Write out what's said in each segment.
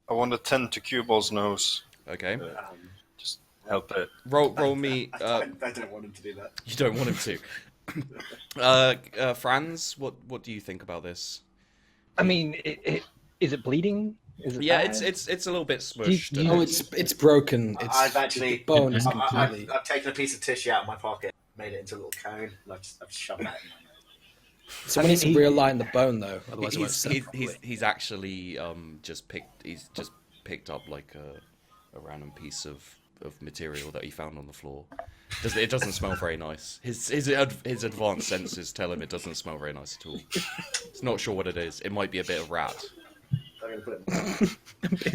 I want to tend to cue ball's nose. Okay. Just help it. Roll me. I don't want him to do that. You don't want him to. Franz, what do you think about this? I mean, is it bleeding? Is it Yeah, bad? it's a little bit smushed. Oh, it's broken. I've actually the bone is completely. I've taken a piece of tissue out of my pocket, made it into a little cone, and I've shoved that in my nose. So we need to realign the bone though, otherwise it won't set properly. He's actually just picked up like a random piece of material that he found on the floor. It doesn't smell very nice. His advanced senses tell him it doesn't smell very nice at all. He's not sure what it is. It might be a bit of rat.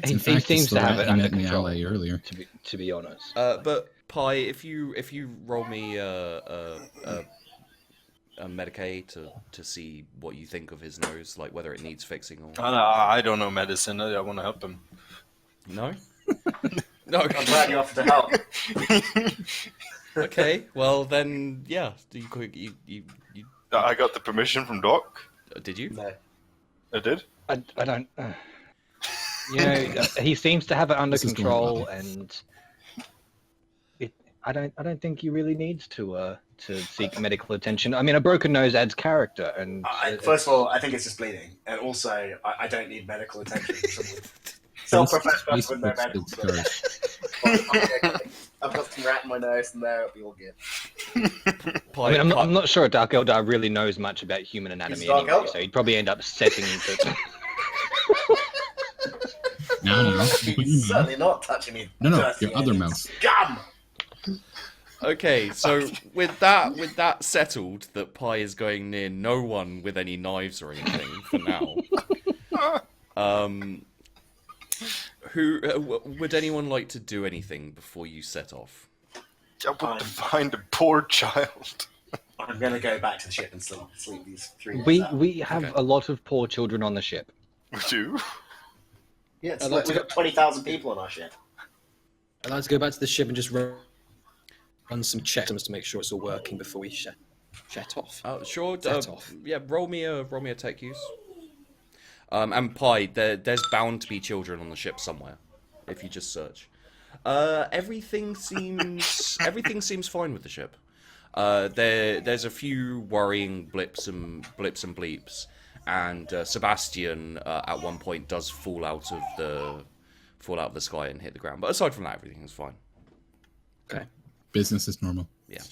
He seems to have it under control. Earlier. To be honest. But Pi, if you roll me a Medicaid to see what you think of his nose, like whether it needs fixing or. I don't know medicine. I want to help him. No. No. I'm glad you offered to help. Okay. Well then, yeah. You I got the permission from Doc. Did you? No. I did. I don't. He seems to have it under control, and I don't think he really needs to seek medical attention. I mean, a broken nose adds character, and First of all, I think it's just bleeding, and also I don't need medical attention. Self-professed person with no medical skills. I've got some rat in my nose, and there it'll be all good. I mean, I'm not sure Dark Eldar really knows much about human anatomy anyway, so he'd probably end up setting into. No. He's certainly not touching me. No, your other mouth. Gum! Okay, so with that settled, that Pi is going near no one with any knives or anything for now. Who would anyone like to do anything before you set off? I want to find a poor child. I'm going to go back to the ship and sleep these 3 days We have a lot of poor children on the ship. We do? Yeah, we've got 20,000 people on our ship. I'd like to go back to the ship and just run some checks to make sure it's all working before we jet off. Sure. Set off. Yeah, roll me a tech use. And Pi, there's bound to be children on the ship somewhere, if you just search. Everything seems fine with the ship. There's a few worrying blips and bleeps, and Sebastian at one point does fall out of the sky and hit the ground. But aside from that, everything is fine. Okay. Business is normal. Yeah.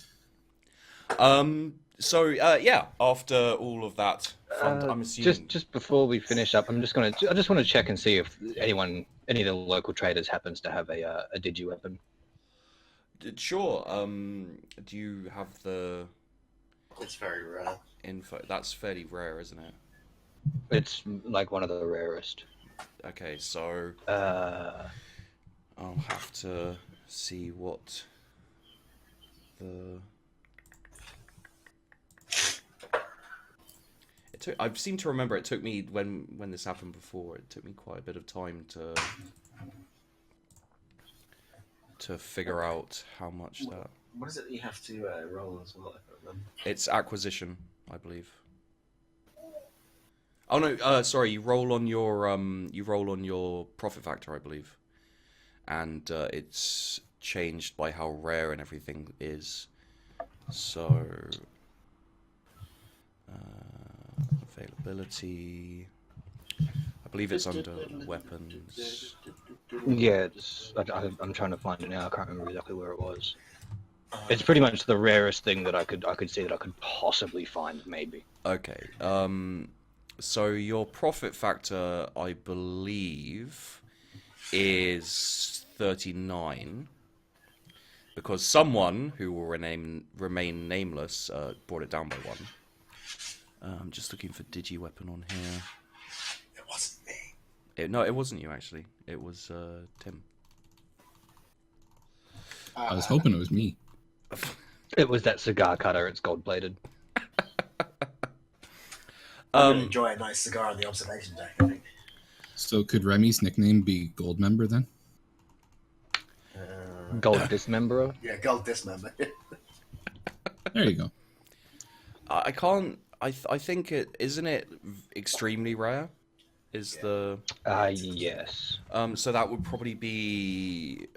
So yeah, after all of that, I'm assuming. Just before we finish up, I just want to check and see if any of the local traders happens to have a digi weapon. Sure. Do you have the It's very rare. info? That's fairly rare, isn't it? It's like one of the rarest. Okay, so I'll have to see what the. I seem to remember it took me when this happened before. It took me quite a bit of time to figure out how much that. What is it that you have to roll as well? I can't remember. It's acquisition, I believe. Oh no, sorry. You roll on your profit factor, I believe, and it's changed by how rare and everything is. So. Availability. I believe it's under weapons. Yeah, I'm trying to find it now. I can't remember exactly where it was. It's pretty much the rarest thing that I could see that I could possibly find, maybe. Okay. So your profit factor, I believe, is 39, because someone who will remain nameless brought it down by 1. I'm just looking for digi weapon on here. It wasn't me. No, it wasn't you actually. It was Tim. I was hoping it was me. It was that cigar cutter. It's gold plated. I'm gonna enjoy a nice cigar on the observation deck, I think. So could Remy's nickname be Gold Member then? Gold dismemberer. Yeah, gold dismember. There you go. I can't. I think it isn't it extremely rare. is the... Yes. So that would probably be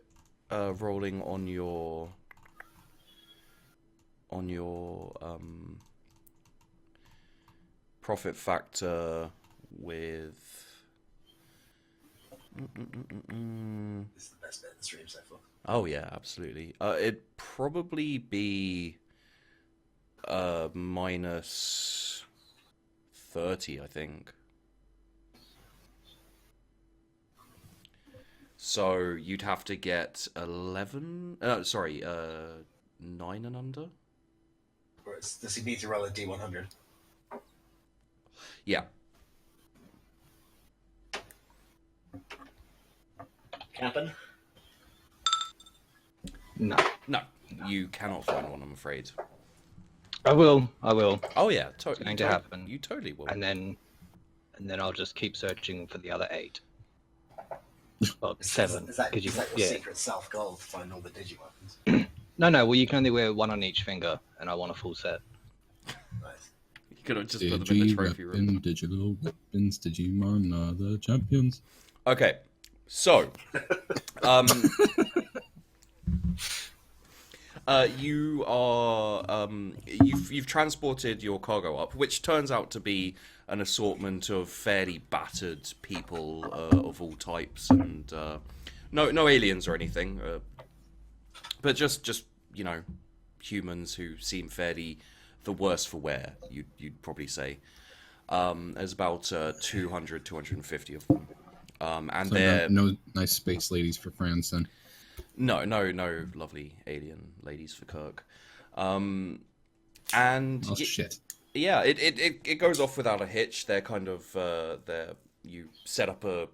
rolling on your profit factor with... This is the best bit of the stream so far. Oh yeah, absolutely. It'd probably be minus 30, I think. So you'd have to get 11. 9 and under. Or does he need to roll a D100? Yeah. Captain? No. No, you cannot find one, I'm afraid. I will. Oh yeah, totally. Going to happen. You totally will. And then I'll just keep searching for the other 8. Well, 7. Is that 'cause your yeah. secret self goal to find all the digi-weapons? No. Well, you can only wear 1 on each finger, and I want a full set. Nice. You could have just put them in the trophy room. Digital weapons, Digimon are the champions. Okay, so you are you've transported your cargo up, which turns out to be an assortment of fairly battered people of all types, and no aliens or anything, but just you know, humans who seem fairly the worse for wear. You'd probably say. There's about 200, 250 of them, and So they're no nice space ladies for Franz then. no lovely alien ladies for Kirk. And Oh shit. yeah, it goes off without a hitch. They're kind of you set up a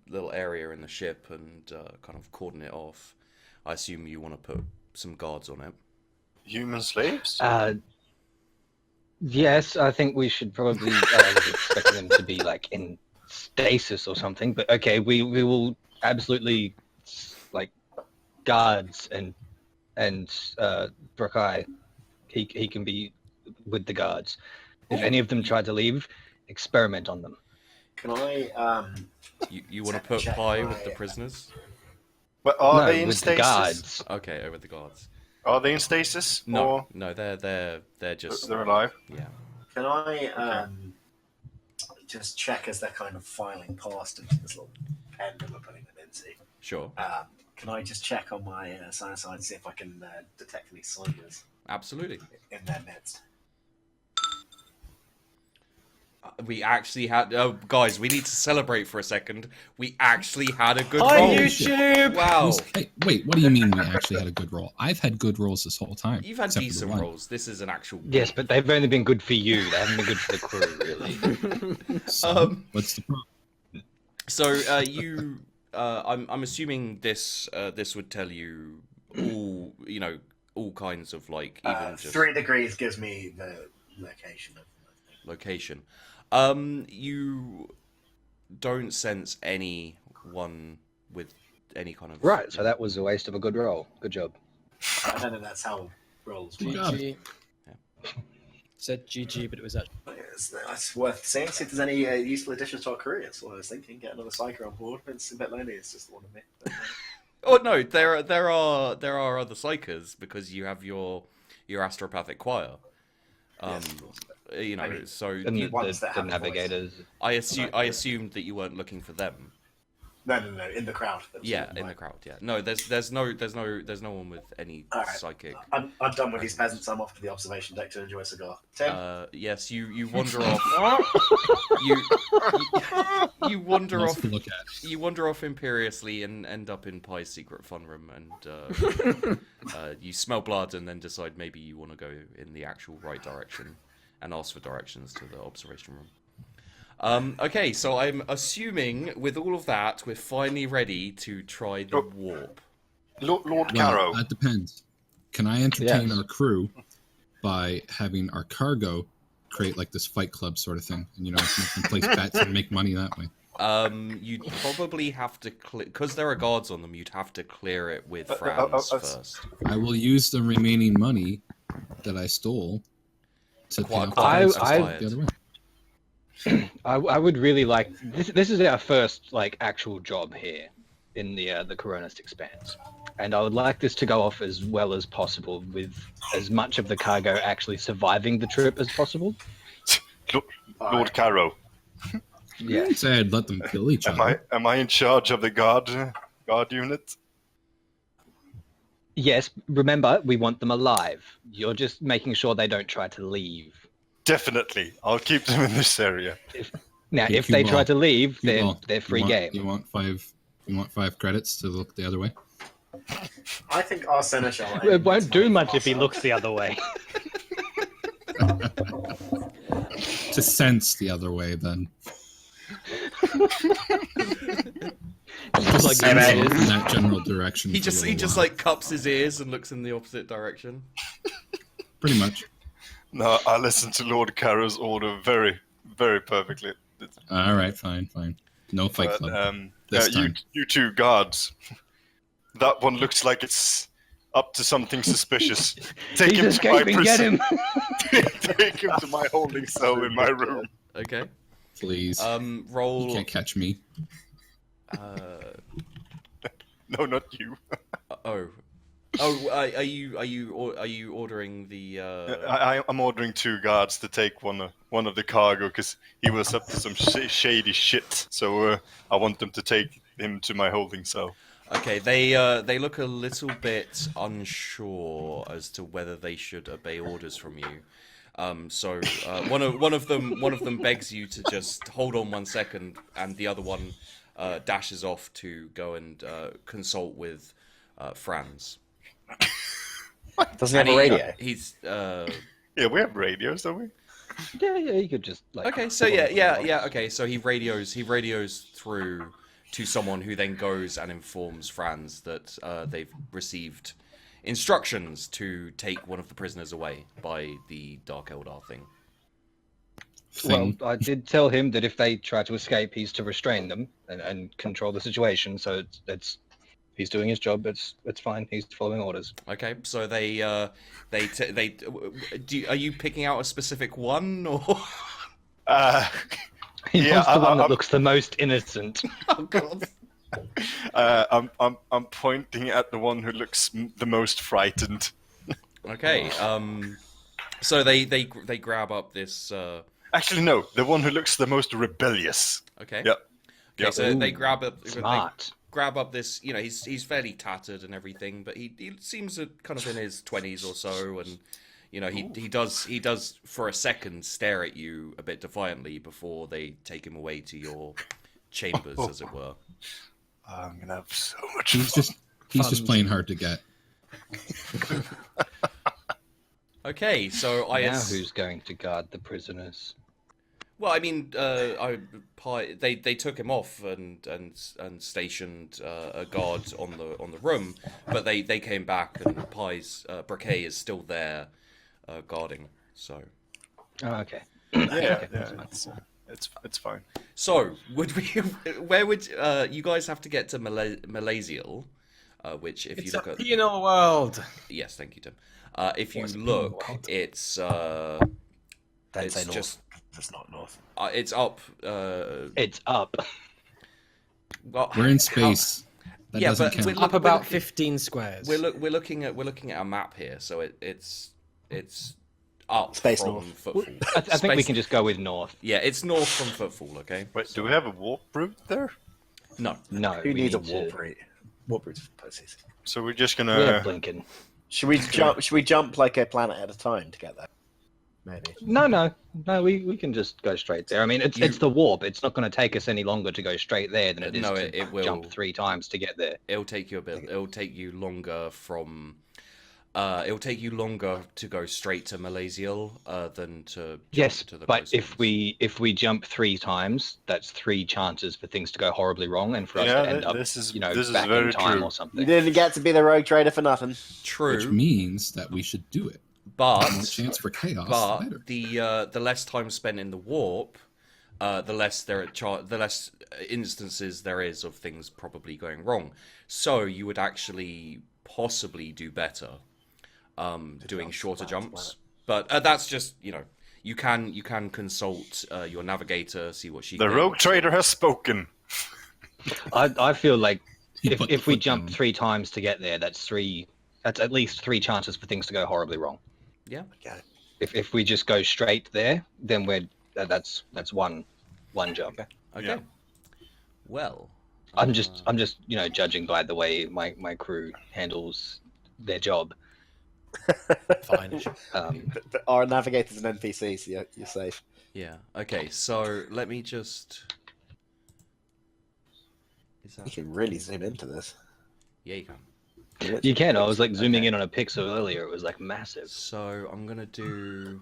little area in the ship and kind of cordon it off. I assume you want to put some guards on it. Human slaves? Yes, I think we should probably expect them to be like in stasis or something. But okay, we will absolutely like guards and Brakai. He can be with the guards. If any of them try to leave, experiment on them. Can I, You want to put check Pi my- with the prisoners? But are No, they in with the stasis? guards. Okay, over the guards. Are they in stasis? No, Or no, they're just they're alive? yeah. can I just check as they're kind of filing past into this little pen that we're putting them into? Sure, Can I just check on my cyanide, see if I can detect any signs absolutely. in their midst? We actually had guys. We need to celebrate for a second. We actually had a good Hi, roll. YouTube! Wow, Hey, wait, what do you mean we actually had a good roll? I've had good rolls this whole time. you've had except for the decent one. rolls. This is an actual. Yes, but they've only been good for you. They haven't been good for the crew, really. So, what's the problem? So I'm assuming this would tell you all kinds of like even just 3 degrees gives me the location of location. You don't sense anyone with any kind of Right, so that was a waste of a good roll. Good job. I don't know that's how rolls work. GG. Said GG, but it was actually. It's worth seeing. See if there's any useful additions to our career. That's what I was thinking. Get another psyker on board. It's a bit lonely. It's just the one of me. Oh no, there are other psychers because you have your astropathic choir. Yes, of course. You know, I mean, so And you, ones that the have a voice. navigators. I assumed that you weren't looking for them. No, in the crowd. Yeah, in the crowd. Yeah, no, there's no one with any All right. psychic. I'm done with these peasants. I'm off to the observation deck to enjoy a cigar. Tim? Yes, you wander off. you wander Nice off. to look at. You wander off imperiously and end up in Pi's secret fun room, and you smell blood, and then decide maybe you want to go in the actual right direction, and ask for directions to the observation room. Okay, so I'm assuming with all of that, we're finally ready to try the warp. Lord Well, Carro. that depends. Can I entertain Yes. our crew by having our cargo create like this fight club sort of thing, and make them place bets and make money that way? You'd probably have to clear, because there are guards on them. You'd have to clear it with uh, Franz uh, first. I will use the remaining money that I stole to pay off the Quiet, taxes quiet. the other way. I would really like this. This is our first like actual job here in the Coronis Expanse, and I would like this to go off as well as possible, with as much of the cargo actually surviving the trip as possible. Lord Carro, I Yeah. didn't say I'd let them kill each other. am I in charge of the guard unit? Yes. Remember, we want them alive. You're just making sure they don't try to leave. Definitely, I'll keep them in this area. Now, You- if you they try won't. to leave, You then won't. they're free you want, game. You want 5 credits to look the other way? I think our seneschal. It won't do much if he looks the other way. To sense the other way, then. Just like sense that off is. in that general direction. He for a just little while. like cups his ears and looks in the opposite direction. Pretty much. No, I listen to Lord Carro's order very, very perfectly. All right, fine. No fight But, club. This time. you two guards. That one looks like it's up to something suspicious. Take He's him escaping. to my Get prison. him. Take him to my holding cell in my room. Okay. Please. You Roll. can't catch me. No, not you. Oh. Are you ordering the? I'm ordering 2 guards to take one of the cargo because he was up to some shady shit. So I want them to take him to my holding cell. Okay, they look a little bit unsure as to whether they should obey orders from you. So one of them begs you to just hold on 1 second, and the other one dashes off to go and consult with Franz. Doesn't he have And a radio? He's Yeah, we have radios, don't we? Yeah, you could just like. okay. So yeah. Okay, so he radios through to someone who then goes and informs Franz that they've received instructions to take one of the prisoners away by the Dark Eldar thing. Well, I did tell him that if they try to escape, he's to restrain them and control the situation. So it's he's doing his job. It's fine. He's following orders. Okay, so are you picking out a specific one or? He Yeah, wants the one I'm- that looks the most innocent. Oh god. I'm pointing at the one who looks the most frightened. Okay. So they grab up this. Actually, no, the one who looks the most rebellious. Okay. Yep. Okay, Yep. so they grab up. Smart. Grab up this. You know, he's fairly tattered and everything, but he seems kind of in his 20s or so, and you know he does for a second stare at you a bit defiantly before they take him away to your chambers, as it were. I'm gonna have so much He's fun. just playing hard to get. Okay, so Now who's going to guard the prisoners? Well, I mean, they took him off and stationed a guard on the room, but they came back and Pie's Briquet is still there guarding. So Oh, okay. Yeah, that's fine. it's fine. so where would you guys have to get to Malaysial? Which if It's you a look at penal world. yes, thank you, Tim. If you What's penal look, world? it's Don't it's say north. just That's not north. it's up. It's up. Well, We're in space. That Yeah, doesn't but count. we're Up we're about looking- 15 squares. We're looking at a map here, so it's up Space from north. Footfall. I think we Space- can just go with north. Yeah, it's north from Footfall. Okay. Wait, do we have a warp route there? No. No. Who we needs a need warp to- route? Warp route's for pussies. So we're just We have gonna. Blinken. Should we jump? Should we jump like a planet at a time to get there? Maybe. No. We can just go straight there. I mean, it's the warp. It's not going to take us any longer to go straight there than it is No, to it will. jump 3 times to get there. It'll take you a bit. It'll take you longer from. It'll take you longer to go straight to Malaysia than to jump Yes, to the but coast if ones. we jump 3 times, that's 3 chances for things to go horribly wrong and for us Yeah, to end up, this is back very in time true. or You something. didn't get to be the rogue trader for nothing. True, Which means that we should do it. but The more chance for chaos, the but better. the less time spent in the warp, the less the less instances there is of things probably going wrong. So you would actually possibly do better doing shorter jumps. But that's just You can consult your navigator, see what she The thinks. rogue trader has spoken. I feel like He put the if we foot jump down. 3 times to get there, that's at least 3 chances for things to go horribly wrong. Yeah. Okay. If we just go straight there, then that's one jump. Okay. Yeah. Well, I'm just judging by the way my crew handles their job. Fine. But our navigator's an NPC, so you're safe. yeah. Okay. So let me just. Is that... You can really zoom into this. Yeah, you can. You can. I was like zooming Okay. in on a pixel earlier. It was like massive. So I'm gonna do.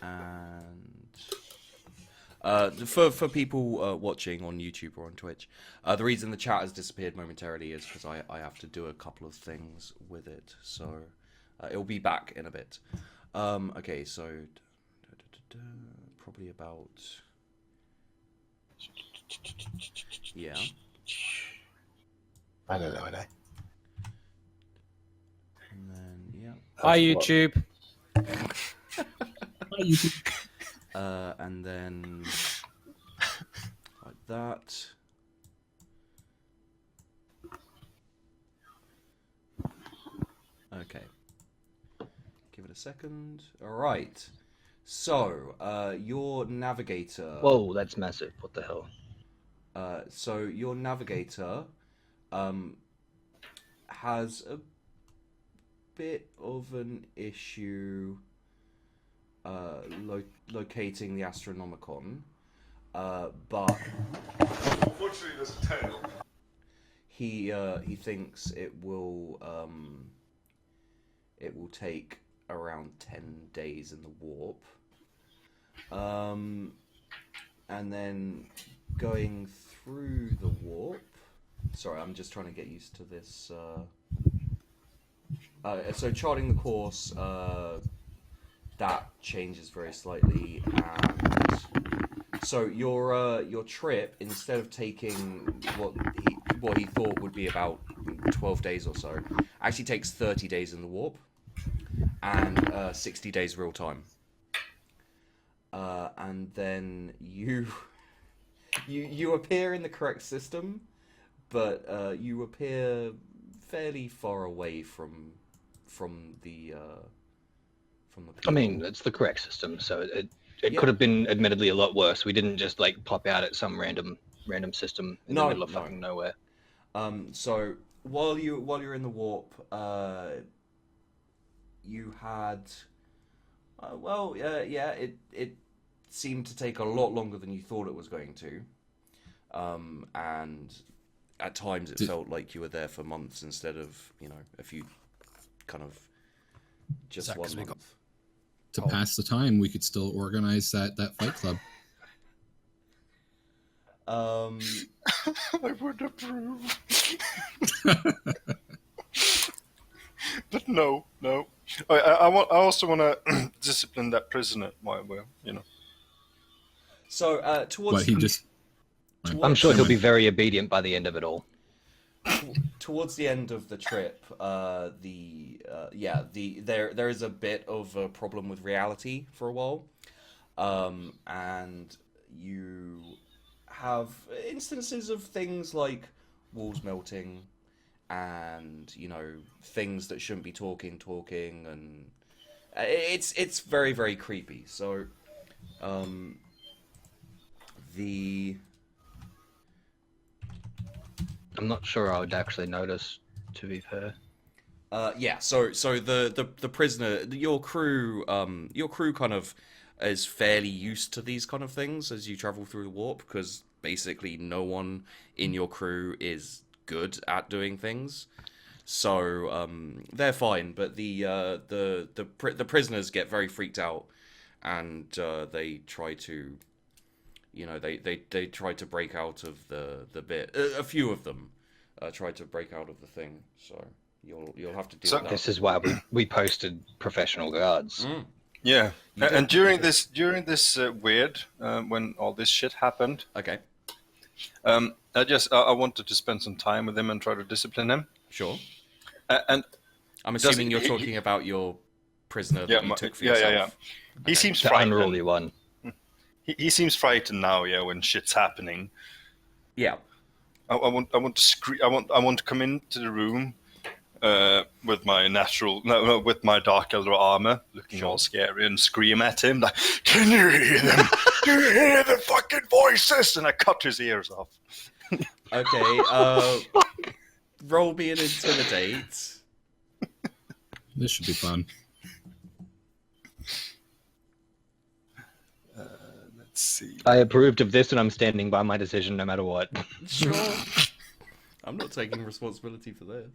And for people watching on YouTube or on Twitch, the reason the chat has disappeared momentarily is because I have to do a couple of things with it. So it'll be back in a bit. Okay, so probably about yeah. I know. And then yeah. Hi, YouTube. And then like that. Okay. Give it a second. All right. So, your navigator. Whoa, that's massive. What the hell? So your navigator, has a bit of an issue. Locating the Astronomicon, but Unfortunately, there's a tail. he thinks it will take around 10 days in the warp, and then going through the warp. Sorry, I'm just trying to get used to this. So charting the course. That changes very slightly, and so your trip, instead of taking what he thought would be about 12 days or so, actually takes 30 days in the warp and 60 days real time. And then you appear in the correct system, but you appear fairly far away from the. I mean, it's the correct system, so it Yeah. could have been admittedly a lot worse. We didn't just like pop out at some random system in the middle of fucking nowhere. So while you're in the warp, you had, it seemed to take a lot longer than you thought it was going to, and at times it felt like you were there for months instead of a few, kind of just Is that 'cause 1 we got- month. To pass the time, we could still organize that fight club. I would approve. But no. I also want to discipline that prisoner. Well, So towards But he just I'm sure he'll be very obedient by the end of it all. towards the end of the trip, there is a bit of a problem with reality for a while, and you have instances of things like walls melting, and things that shouldn't be talking, and it's very, very creepy. So, I'm not sure I would actually notice, to be fair. So the prisoner, your crew kind of is fairly used to these kind of things as you travel through the warp, because basically no one in your crew is good at doing things, so they're fine. But the prisoners get very freaked out, and they try to. They tried to break out of the bit. A few of them tried to break out of the thing. So you'll have to deal with that. This is why we posted professional guards. yeah. You And don't- during this weird when all this shit happened, Okay, I wanted to spend some time with him and try to discipline him. sure. And I'm assuming he- you're he- talking about your prisoner Yeah, that you took for yeah. yourself. He seems The frightened. unruly one. He seems frightened now. Yeah, when shit's happening. Yeah. I want to scream. I want to come into the room with my with my dark elder armor, looking all scary, and scream at him like, "Can you hear them? Can you hear the fucking voices?" And I cut his ears off. Okay. Roll me an intimidate. This should be fun. Let's see. I approved of this, and I'm standing by my decision no matter what. Sure. I'm not taking responsibility for this.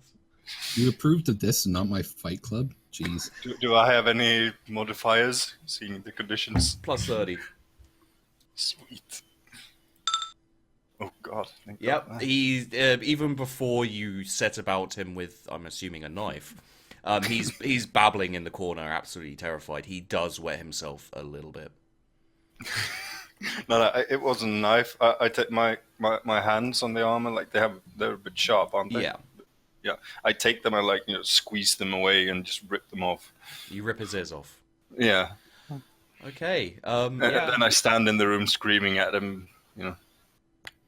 You approved of this and not my fight club? Jeez. Do I have any modifiers? Seeing the conditions. Plus 30. Sweet. Oh God. Thank Yep. God. He's even before you set about him with, I'm assuming, a knife. He's babbling in the corner, absolutely terrified. He does wet himself a little bit. No, it wasn't a knife. I take my hands on the armor, like they're a bit sharp, aren't they? Yeah. Yeah. I take them, I squeeze them away and just rip them off. You rip his ears off. Yeah. Okay. And Yeah. then I stand in the room screaming at him.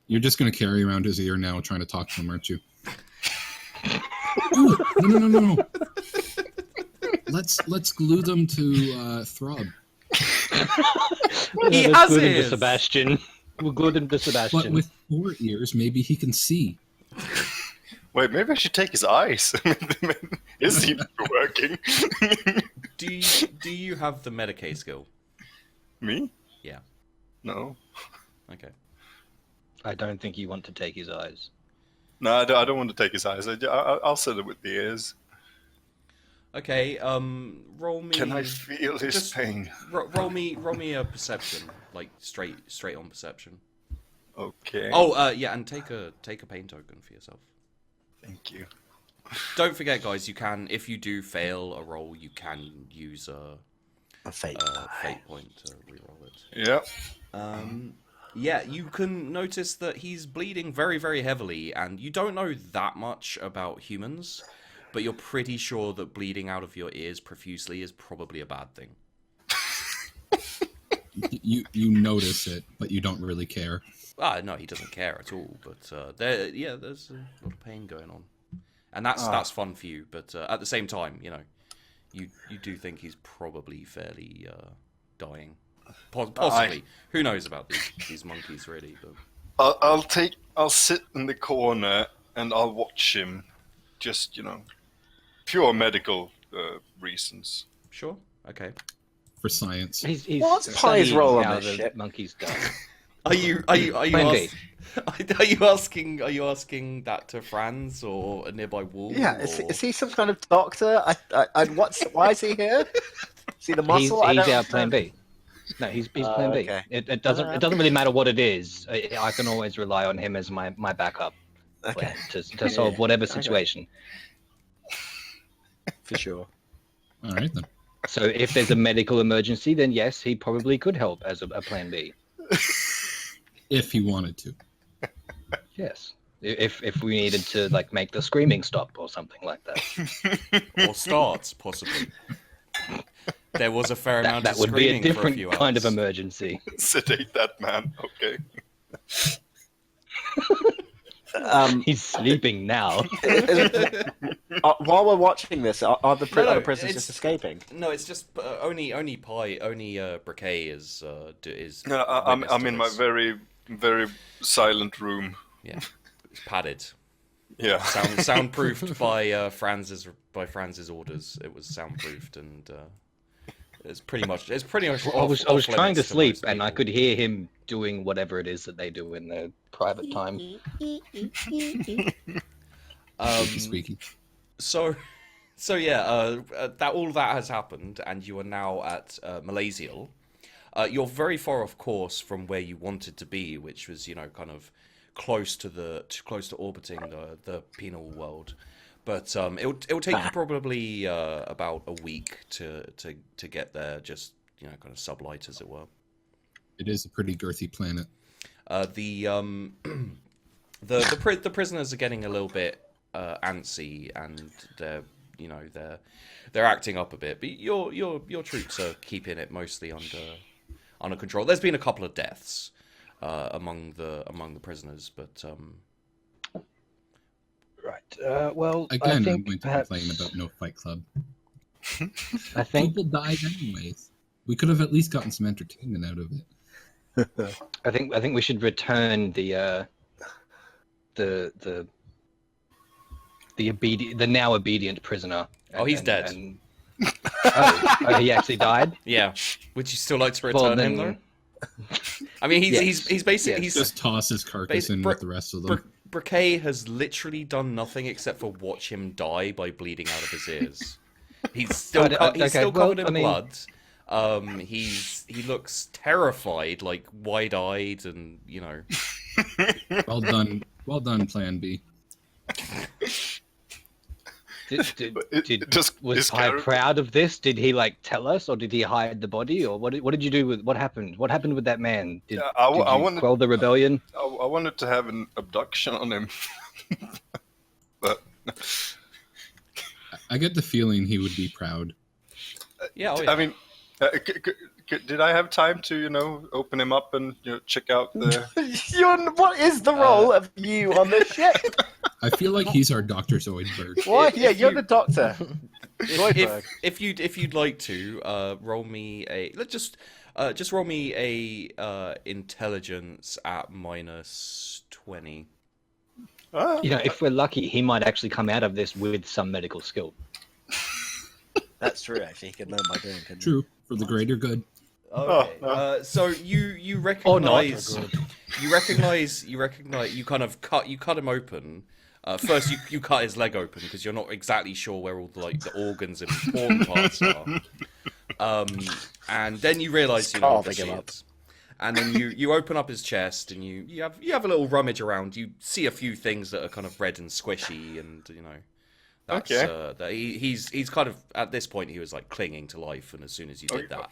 You're just going to carry around his ear now trying to talk to him, aren't you? Ooh, no. Let's glue them to Throb. He Let's has glue them to ears. Sebastian. We'll glue them to But Sebastian. with 4 ears, maybe he can see. Wait, maybe I should take his eyes. His seems to be working. Do you have the Medicaid skill? Me? Yeah. No. Okay. I don't think you want to take his eyes. No, I don't want to take his eyes. I'll set it with the ears. Okay. Roll me. Can I feel his just pain? roll me a perception, like straight on perception. Okay. Oh, yeah, and take a pain token for yourself. Thank you. Don't forget, guys. You can, if you do fail a roll, you can use A fate. fate point to reroll it. Yeah. Yeah, you can notice that he's bleeding very, very heavily, and you don't know that much about humans, but you're pretty sure that bleeding out of your ears profusely is probably a bad thing. You notice it, but you don't really care. No, he doesn't care at all. But there's a lot of pain going on, and that's fun for you. But at the same time, you do think he's probably fairly dying, possibly. Who knows about these monkeys, really? But I'll sit in the corner and I'll watch him. Just pure medical reasons. sure, okay. For science. He's What's Pie's studying role on how this the ship? monkeys die. Are you Plan B. Are you asking that to Franz or a nearby wall? Yeah, or... is he some kind of doctor? Why is he here? Is he the He's muscle? I don't our plan understand. B. No, he's plan B. Okay. It doesn't really matter what it is. I can always rely on him as my backup Okay, plan to solve whatever situation. for sure. All right, then. So if there's a medical emergency, then yes, he probably could help as a plan B. If he wanted to. Yes. If we needed to make the screaming stop or something like that. or starts possibly. There was a fair amount That of would be a screaming for a different few kind of hours. emergency. Sedate that man. Okay. He's sleeping now. While we're watching this, are the No, prisoners it's- just escaping? No, it's just only Briquet is No, I'm witness to in my this. very, very silent room. Yeah, it's padded. Yeah. Soundproofed by Franz's orders. It was soundproofed and it's pretty much I was off trying to limits sleep most and I people. could hear him doing whatever it is that they do in their private time. Squeaky, squeaky. So yeah, that all that has happened, and you are now at Malaysial. You're very far off course from where you wanted to be, which was kind of close to orbiting the penal world. But it'll take you probably about a week to get there, just kind of sublight as it were. It is a pretty girthy planet. The prisoners are getting a little bit antsy, and they're you know, they're acting up a bit. But your troops are keeping it mostly under control. There's been a couple of deaths among the prisoners, but right. Well, Again, I I'm think going to perhaps complain about no Fight Club. I think People died anyways. We could have at least gotten some entertainment out of it. I think we should return the now obedient prisoner. Oh, he's dead. Oh, he actually died. yeah. Would you still like to Well, return him then- though? I mean, Yes. he's basically Yes. Just toss his carcass in with the rest of them. Briquet has literally done nothing except for watch him die by bleeding out of his ears. He's still covered in blood. He looks terrified, like wide-eyed, and you know. Well done, Plan B. Was Pi proud of this? Did he like tell us, or did he hide the body, or what did you do with what happened? What happened with that man? Did you wanted, quell the rebellion? I wanted to have an abduction on him, but I get the feeling he would be proud. Yeah, oh, yeah. I mean, did I have time to open him up and check out the? What is the role of you on this ship? I feel like he's our Dr. Zoidberg. What? Yeah, you're the doctor. If you'd like to roll me a just roll me a intelligence at -20. If we're lucky, he might actually come out of this with some medical skill. That's true. Actually, he could learn by doing. Couldn't True, for the greater good. Okay. So you recognize you kind of cut him open. First, you cut his leg open because you're not exactly sure where all the organs and important parts are. And then you realise you know what this is. And then you open up his chest and you have a little rummage around. You see a few things that are kind of red and squishy, and that's that he's kind of at this point he was like clinging to life, and as soon as you did that,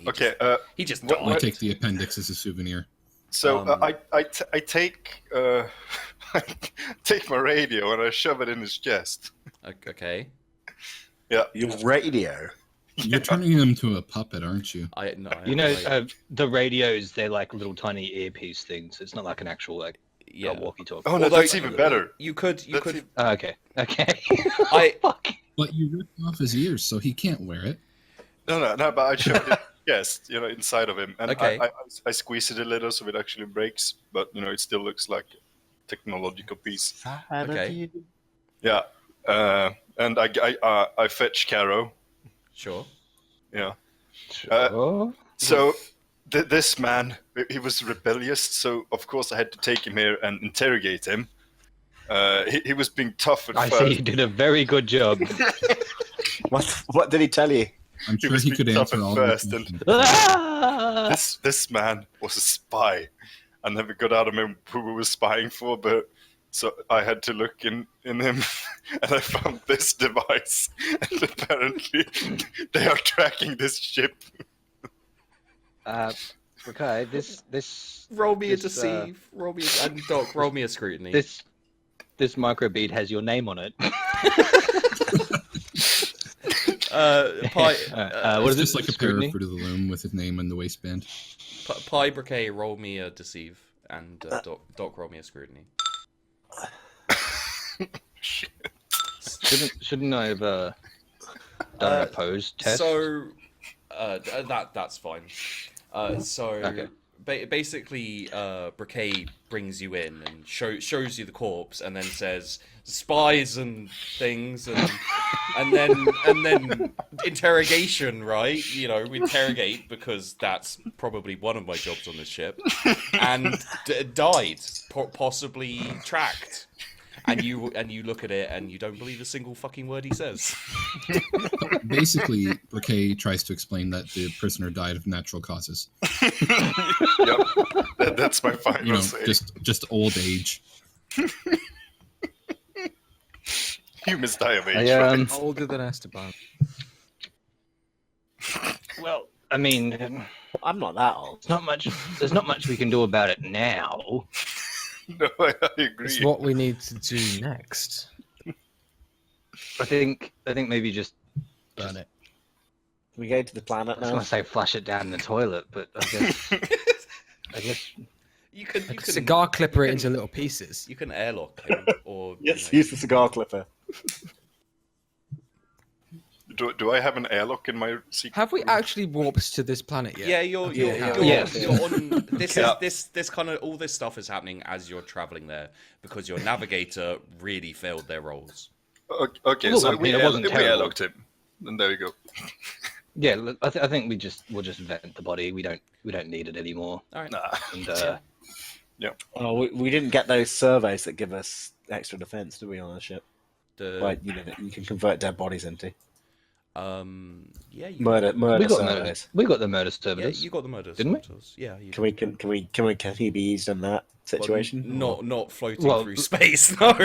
he just died. I take the appendix as a souvenir. So I take I take my radio and I shove it in his chest. Okay. Yeah. Your radio. You're turning him into a puppet, aren't you? The radios, they're like little tiny earpiece things. It's not like an actual walkie-talkie. Oh no, that's even better. You could. Okay. Fuck. But you ripped off his ears, so he can't wear it. No, but I shoved it. Yes, inside of him, and okay. I squeeze it a little so it actually breaks, but it still looks like a technological piece. Okay. Yeah, and I fetch Carro. Sure. Yeah. Sure. So this man, he was rebellious, so of course I had to take him here and interrogate him. He was being tough at first. I see you did a very good job. What did he tell you? I'm sure he could answer all first, the and questions. this man was a spy. I never got out of him who we were spying for, but so I had to look in him, and I found this device, and apparently they are tracking this ship. Okay, this roll me a deceive. Roll me and Doc. Roll me a scrutiny. This microbead has your name on it. Pie. What is this like a parapher to the loom with his name in the waistband? Pie Briquet, roll me a deceive, and Doc, roll me a scrutiny. Shouldn't I have done an opposed test? So that's fine. Okay. Basically, Briquet brings you in and shows you the corpse, and then says spies and things, and then interrogation, right? We interrogate because that's probably one of my jobs on this ship, and died, possibly tracked. And you look at it and you don't believe a single fucking word he says. Basically, Briquet tries to explain that the prisoner died of natural causes. Yep, that's my final say. just old age. You must die of age, right? Older than Esteban. Well, I mean, I'm not that old. There's not much we can do about it now. No, I agree. It's what we need to do next. I think maybe just Burn it. Can we go to the planet I was now? gonna say flush it down the toilet, but I guess You can Cigar clipper it into little pieces. You can airlock him, or Yes, you know, use the cigar clipper. Do I have an airlock in my secret? Have we room? actually warped to this planet yet? Yeah, you're Yes. on this Yeah. is this kind of all this stuff is happening as you're traveling there because your navigator really failed their roles. Okay, Well, so I mean, it we wasn't terrible. airlocked him. And there you go. yeah, I think we'll just vent the body. We don't need it anymore. All right. Nah. And Oh, we didn't get those surveys that give us extra defense, do we, on our ship? The, Like, you can convert dead bodies into yeah, you murder we got surveys. the murder Yeah, servitors. you got the murder Didn't we? servitors. Yeah, you Can he be used in that situation? not floating Well- through space. No.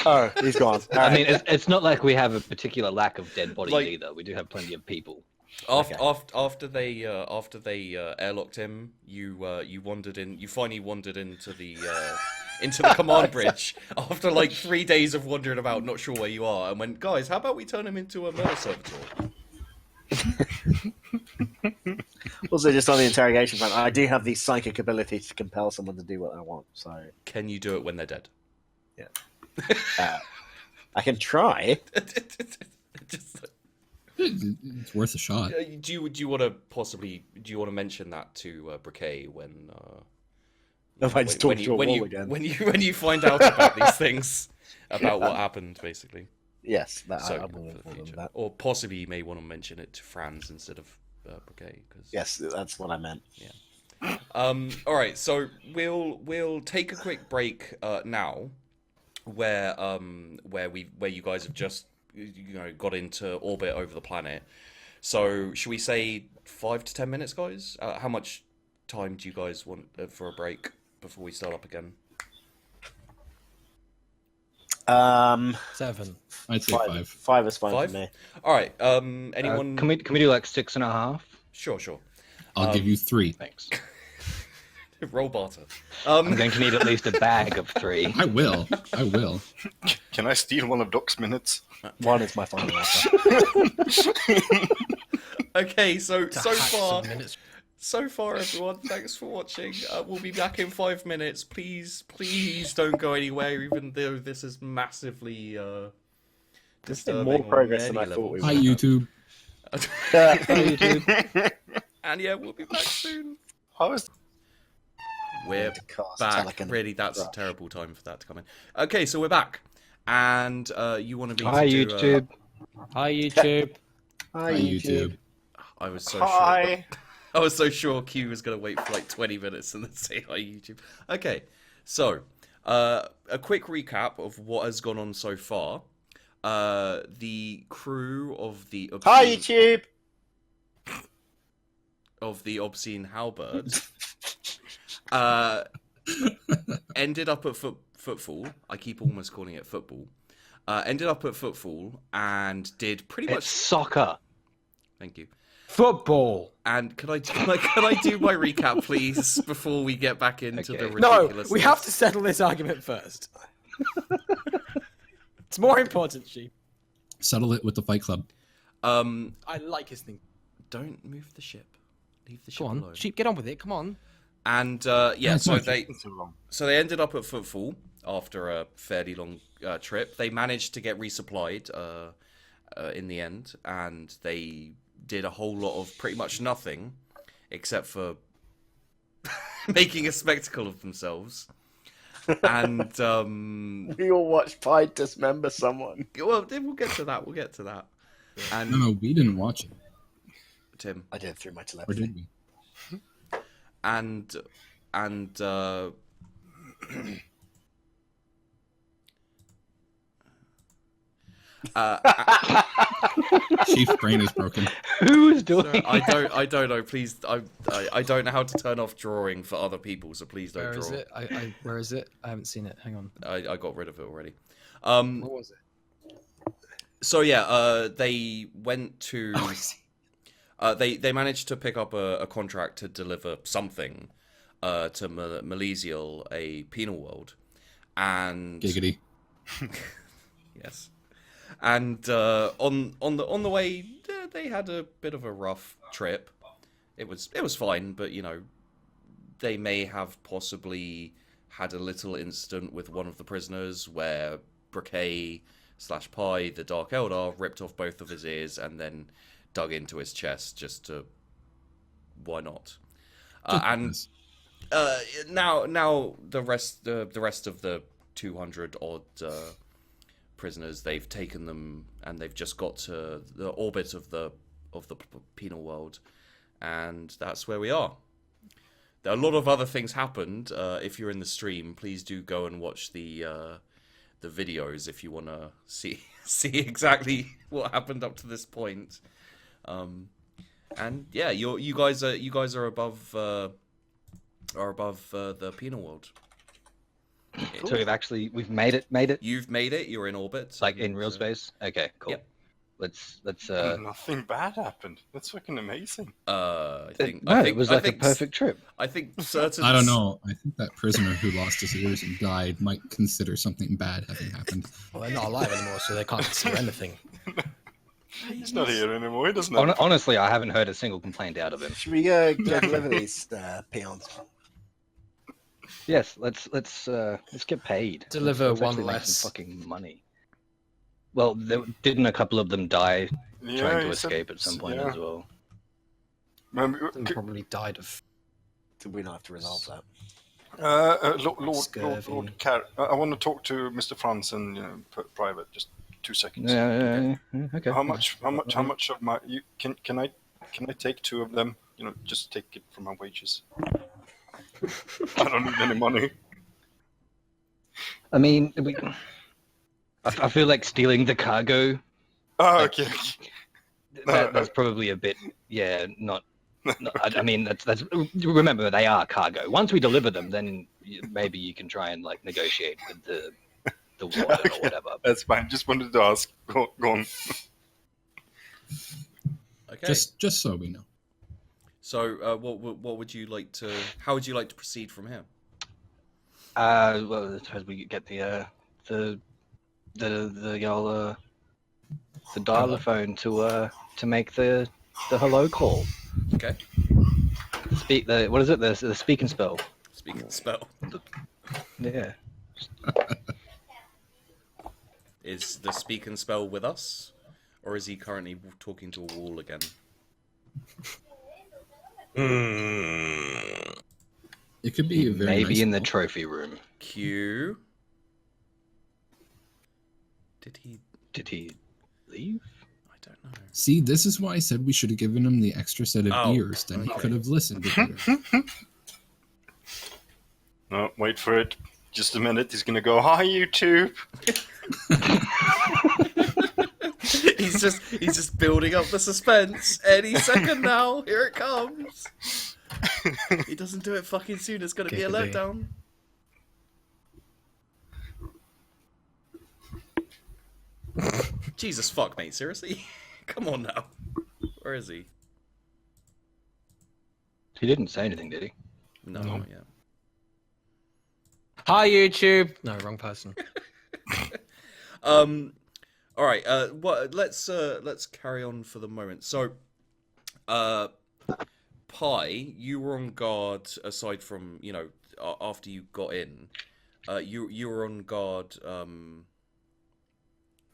Oh, he's gone. I mean, it's not like we have a particular lack of dead bodies Like- either. We do have plenty of people. After they airlocked him, you wandered in. You finally wandered into the command bridge after like 3 days of wandering about, not sure where you are, and went, guys, how about we turn him into a murder servitor? Also, just on the interrogation front, I do have the psychic ability to compel someone to do what I want. So Can you do it when they're dead? I can try. Just, It's worth a shot. do you want to mention that to Briquet when? If I just talk to a wall again. When you find out about these things, about what happened, basically. Yes, So, I will for the inform them future. that. Or possibly you may want to mention it to Franz instead of Briquet. Yes, that's what I meant. All right, so we'll take a quick break now, where you guys have just got into orbit over the planet. So should we say 5 to 10 minutes, guys? How much time do you guys want for a break before we start up again? 7. I'd say 5. 5 is fine 5? for me. All right. Anyone? Can we do like 6.5? Sure. I'll give you 3. Thanks. Roll barter. I'm going to need at least a bag of 3. I will. Can I steal one of Doc's minutes? 1 is my final offer. Okay, so Some far. minutes. So far, everyone, thanks for watching. We'll be back in 5 minutes. Please don't go anywhere, even though this is massively This is disturbing more on progress than many I thought we Hi, would. YouTube. And yeah, we'll be back soon. How is We're To cast back. Telekin Really, that's a Rush. terrible time for that to come in. Okay, so we're back. And you wanted me Hi, to do... YouTube. Hi, YouTube. Hi, Hi, YouTube. I was so sure. Hi. I was so sure Q was going to wait for like 20 minutes and then say hi, YouTube. Okay, so a quick recap of what has gone on so far. The crew of the Hi, YouTube. Obscene Halberd ended up at Footfall. I keep almost calling it football. Ended up at Footfall and did pretty It's much. soccer. Thank you. Football. And can I do my recap, please, before we get back into the Okay. ridiculous? No, we have to settle this argument first. It's more important, Sheep. Settle it with the Fight Club. I like his thing. Don't move the ship. Leave the ship Go on, alone. Sheep, get on with it. Come on. And That's so not- they ended up at Footfall after a fairly long trip. They managed to get resupplied in the end, and they did a whole lot of pretty much nothing except for making a spectacle of themselves. And We all watched Pied dismember someone. well, we'll get to that. And No, we didn't watch it. Tim. I did through my Or telepathy. did we? And Chief's brain is broken. Who is doing? I don't know. Please, I don't know how to turn off drawing for other people, so please don't Where draw. is it? Where is it? I haven't seen it. Hang on. I got rid of it already. What was it? So yeah, they went to. Oh, I see. They managed to pick up a contract to deliver something to Milesial, a penal world, and Giggity. yes, And on the way, they had a bit of a rough trip. It was fine, but they may have possibly had a little incident with one of the prisoners where Briquet/Pie, the Dark Eldar, ripped off both of his ears and then dug into his chest just to... Why not? And now the rest of the 200 odd prisoners, they've taken them and they've just got to the orbit of the penal world, and that's where we are. A lot of other things happened. If you're in the stream, please do go and watch the videos if you want to see exactly what happened up to this point. And yeah, you guys are above the penal world. So we've made it. You've made it. You're in orbit. Like in real space. Okay, cool. Yep. Let's. Nothing bad happened. That's fucking amazing. I think it was like a perfect trip. I think certain. I don't know. I think that prisoner who lost his ears and died might consider something bad having happened. Well, they're not alive anymore, so they can't consider anything. He's not here anymore. He doesn't. Have... Honestly, I haven't heard a single complaint out of him. Should we go deliver these peons? Yes, let's get paid. Deliver Let's one actually make less. some fucking money. Well, didn't a couple of them die trying to he escape said- at some point yeah. as well? They probably died of Did we not have to resolve that? Scurvy. Lord Car- I want to talk to Mr. Franz and private. Just 2 seconds. Yeah, okay. How much of my can I take 2 of them? Just take it from my wages. I don't need any money. I mean, I feel like stealing the cargo. Oh, okay. That's probably a bit, not. I mean, that's. Remember, they are cargo. Once we deliver them, then maybe you can try and like negotiate with the warden or whatever. That's fine. Just wanted to ask. Go on. Okay. Just so we know. So, what would you like to? How would you like to proceed from here? Well, I suppose we get the dialer phone to make the hello call. Okay. What is it? The speak and spell. Speak and spell. Yeah. Is the speak and spell with us, or is he currently talking to a wall again? It could be a very Maybe nice in the wall. trophy room. Q. Did he Leave? I don't know. See, this is why I said we should have given him the extra set of Oh, ears. Then he okay. could have listened. Better. No, wait for it. Just a minute. He's gonna go. Hi, YouTube. He's just building up the suspense. Any second now, here it comes. He doesn't do it fucking soon. It's gonna be a Giggity. letdown. Jesus fuck, mate. Seriously? Come on now. Where is he? He didn't say anything, did he? No, No. not yet. Hi YouTube. No, wrong person. All right. Let's carry on for the moment. So, Pi, you were on guard. Aside from after you got in, you were on guard.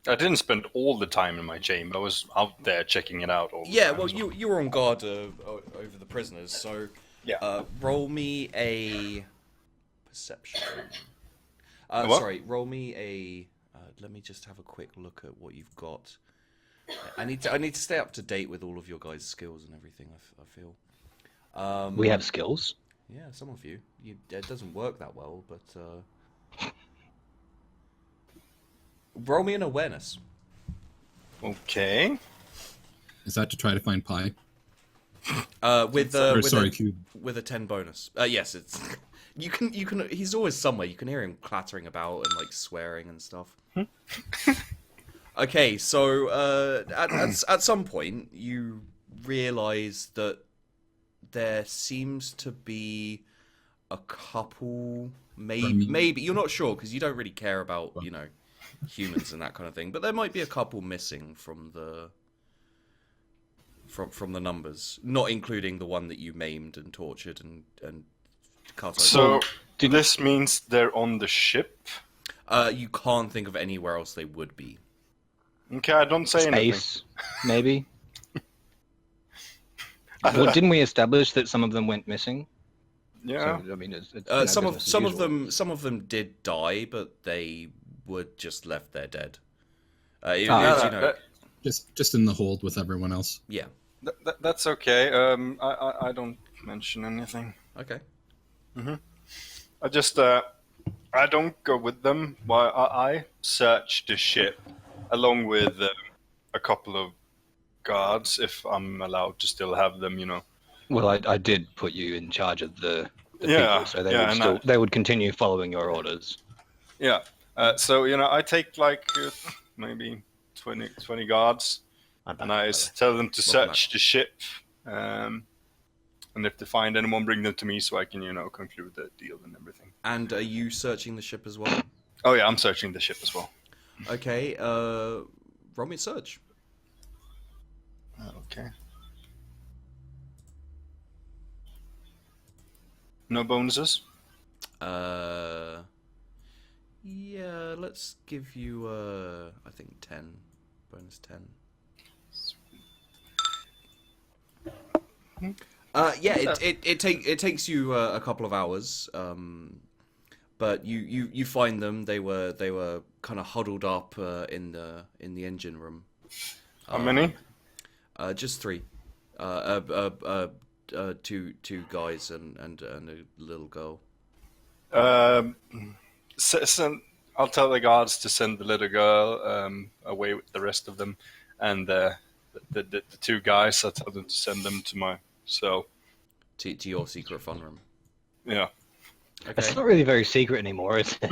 I didn't spend all the time in my chamber. I was out there checking it out all the Yeah, time. well, so- you were on guard over the prisoners. So, Yeah. roll me a perception. What? Sorry, roll me a. Let me just have a quick look at what you've got. I need to stay up to date with all of your guys' skills and everything. I feel. We have skills. Yeah, some of you. It doesn't work that well, but roll me an awareness. Okay. Is that to try to find Pi? With Sorry, a, Cube. with a 10 bonus. Yes, it's you can. He's always somewhere. You can hear him clattering about and like swearing and stuff. Okay, so at some point you realize that there seems to be a couple, maybe you're not sure because you don't really care about humans and that kind of thing. But there might be a couple missing from the numbers, not including the one that you maimed and tortured and cut open. So this means they're on the ship? You can't think of anywhere else they would be. Okay, I don't say Space, maybe. Well, didn't we establish that some of them went missing? anything. Yeah. So, I mean, it's Some business as usual. of them did die, but they were just left there dead. Just in the hold with everyone else. Yeah. That's okay. I don't mention anything. Okay. I just I don't go with them. While I search the ship along with a couple of guards, if I'm allowed to still have them. Well, I did put you in charge of the Yeah, people, so they yeah, would and they would continue following your orders. Yeah. So I take like maybe 20 guards, and I tell them to search the ship. And if they find anyone, bring them to me so I can, conclude the deal and everything. And are you searching the ship as well? Oh yeah, I'm searching the ship as well. Okay. Roll me a search. Okay. No bonuses? Yeah, let's give you, I think 10. Bonus 10. Yeah, it takes you a couple of hours, but you find them. They were kind of huddled up in the engine room. How many? Just 3. Two guys and a little girl. I'll tell the guards to send the little girl away with the rest of them, and the 2 guys, I'll tell them to send them to my cell. To your secret fun room. Yeah. It's Okay. not really very secret anymore, is it?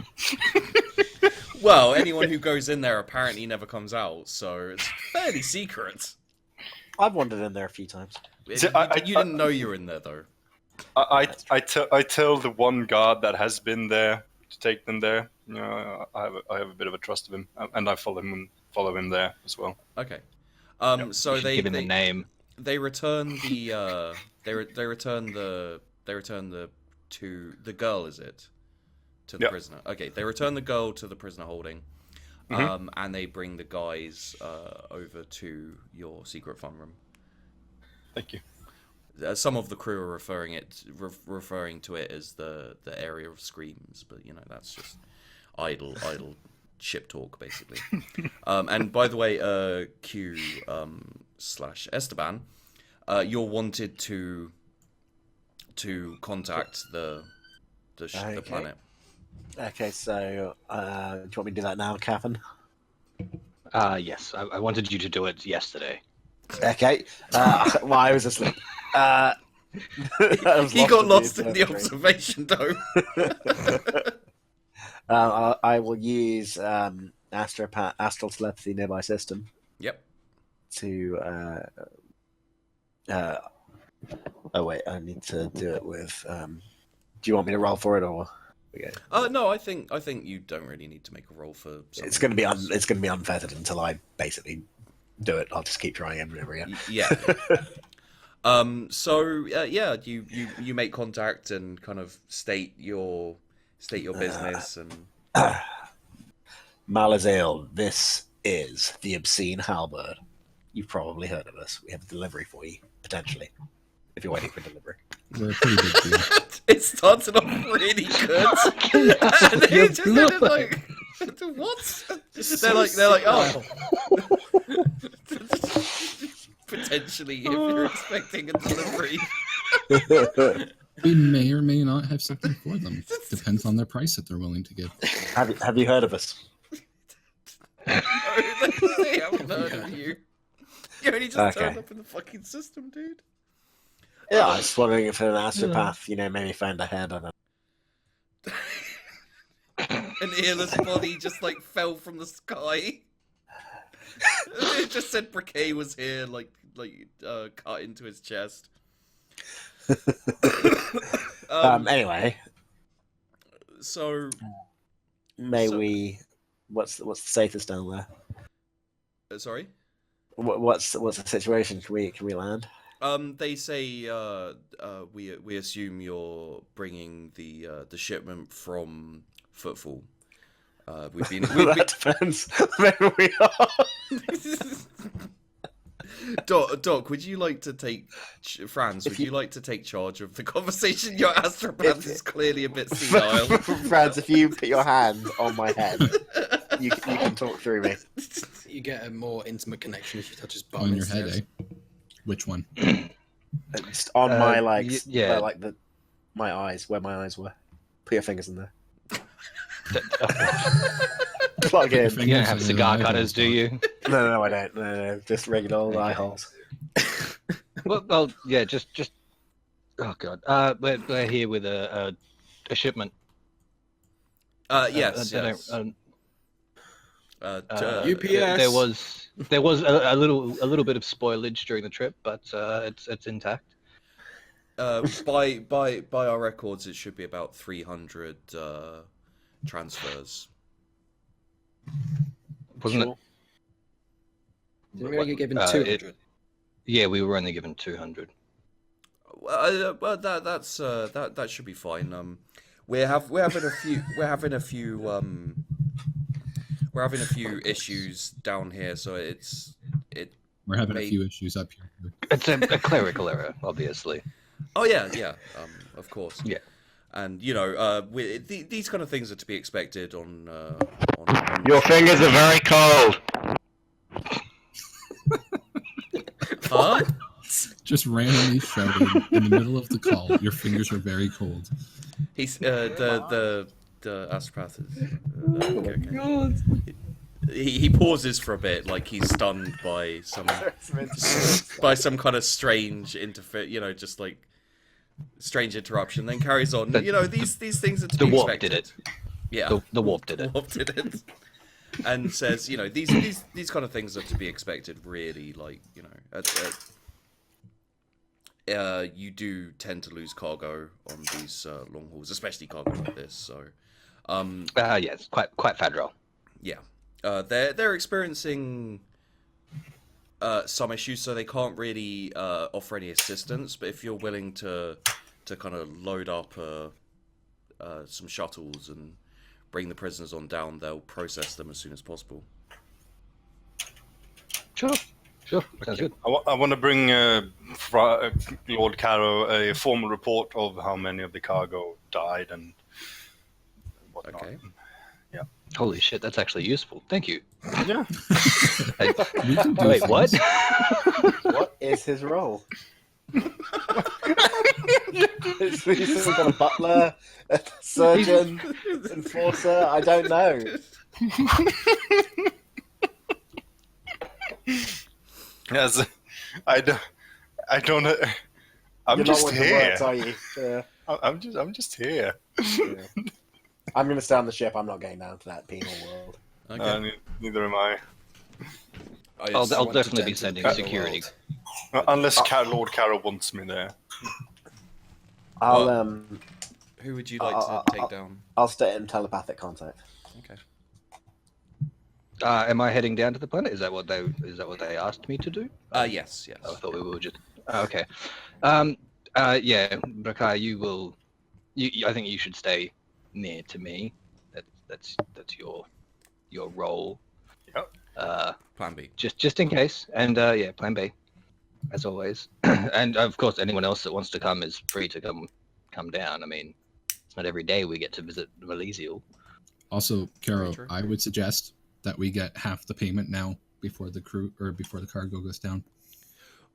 Well, anyone who goes in there apparently never comes out, so it's fairly secret. I've wandered in there a few times. You I- didn't know you were in there, though. I tell the one guard that has been there to take them there. I have a bit of a trust of him, and I follow him there as well. Okay. So You should give him a name. they return the they return the girl, is it, to the Yep. prisoner? Okay, they return the girl to the prisoner holding, and they bring the guys over to your secret fun room. Thank you. Some of the crew are referring to it as the area of screams, but that's just idle ship talk, basically. And by the way, Q / Esteban, you're wanted to contact the planet. Okay, so do you want me to do that now, Captain? Yes, I wanted you to do it yesterday. Okay. Well, I was asleep. He got lost in the observation dome. I will use astral telepathy nearby system Yep. to. Oh wait, I need to do it with. Do you want me to roll for it or? Okay. No, I think you don't really need to make a roll for. It's going to be unfettered until I basically do it. I'll just keep trying every year. Yeah. So yeah, you make contact and kind of state your business and. Malazale, this is the Obscene Halberd. You've probably heard of us. We have a delivery for you, potentially, if you're waiting for delivery. We're a pretty big deal. It started off really good, and then it just ended like, what? They're like, oh, potentially, if you're expecting a delivery. We may or may not have something for them. Depends on their price that they're willing to give. Have you heard of us? No, they haven't heard of you. You only just turned up in the fucking system, dude. Yeah, I was wondering if an astropath, maybe found a head on it. An earless body just like fell from the sky. It just said Briquet was here, cut into his chest. Anyway, So may we What's the status down there? Sorry. What's the situation? Can we land? They say we assume you're bringing the shipment from Footfall. We've been That depends. Maybe we are. Doc, would you like to take Franz? Would you like to take charge of the conversation? Your astropath is clearly a bit senile. Franz, if you put your hand on my head, you can talk through me. You get a more intimate connection if you touch his bum. On your head, eh? Which one? Just on my legs, yeah. where, my eyes, where my eyes were. Put your fingers in there. Plug in. You don't have cigar cutters, do you? No, I don't. No, just regular old eye holes. Well, yeah, just. Oh god, we're here with a shipment. Yes. UPS. UPS. There was a little bit of spoilage during the trip, but it's intact. By our records, it should be about 300 transfers. Wasn't it? Didn't we only get given 200? Yeah, we were only given 200. Well, that should be fine. We're having a few issues down here, so We're having a few issues up here. It's a clerical error, obviously. Oh yeah, of course. Yeah. And these kind of things are to be expected on Your fingers are very cold. Huh? Just randomly shouted in the middle of the call. Your fingers are very cold. He's the astropath is. Okay. God. He pauses for a bit, like he's stunned by some kind of strange just like strange interruption. Then carries on. These things are to be expected. The warp did it. Yeah, the warp did it. The warp did it. And says, these kind of things are to be expected. Really, you do tend to lose cargo on these long hauls, especially cargo like this. So, yes, quite fragile. Yeah, they're experiencing some issues, so they can't really offer any assistance. But if you're willing to kind of load up some shuttles and bring the prisoners on down, they'll process them as soon as possible. Sure, sounds good. I want to bring Lord Carro a formal report of how many of the cargo died and whatnot. Okay. Yeah. Holy shit, that's actually useful. Thank you. Yeah. We can do Wait, things. what? What is his role? He's some kind of butler, a surgeon, enforcer. I don't know. Yes, I don't know. I'm You're just not with the here. works, are you? Yeah. I'm just here. Yeah. I'm going to stay on the ship. I'm not going down to that penal world. Okay. Neither am I. Yes, I'll want to definitely be enter sending the security. world. Unless Lord Carro wants me there. I'll Who would you like to take down? I'll stay in telepathic contact. Okay. Am I heading down to the planet? Is that what they asked me to do? Yes. I thought we were just. Okay. Yeah, Brakai, you will. I think you should stay near to me. That's your role. Yep. Plan B. Just in case, and yeah, Plan B, as always. And of course, anyone else that wants to come is free to come down. I mean, it's not every day we get to visit Malesial. Also, Caro, True. I would suggest that we get half the payment now before the crew or before the cargo goes down,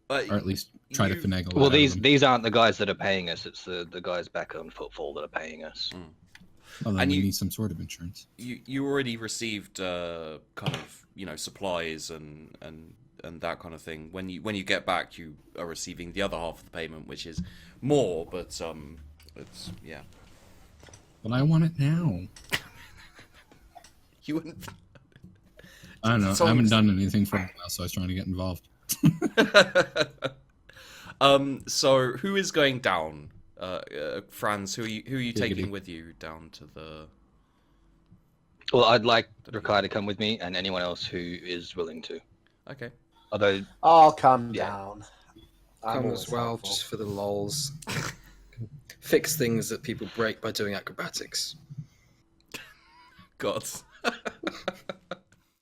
or at least try to finagle. Well, it out of them. these aren't the guys that are paying us. It's the guys back on Footfall that are paying us. Well, then and we you- need some sort of insurance. You already received kind of supplies and that kind of thing. When you get back, you are receiving the other half of the payment, which is more, but it's yeah. But I want it now. You wouldn't. I don't know. I Someone- haven't done anything for a while, so I was trying to get involved. So who is going down? Franz, who are you Giggity. taking with you down to Well, I'd like Rakai to come with me, and anyone else who is willing to. Okay. Although, I'll come Yeah. down. I'm Come always as well, helpful. just for the lols. Fix things that people break by doing acrobatics. God.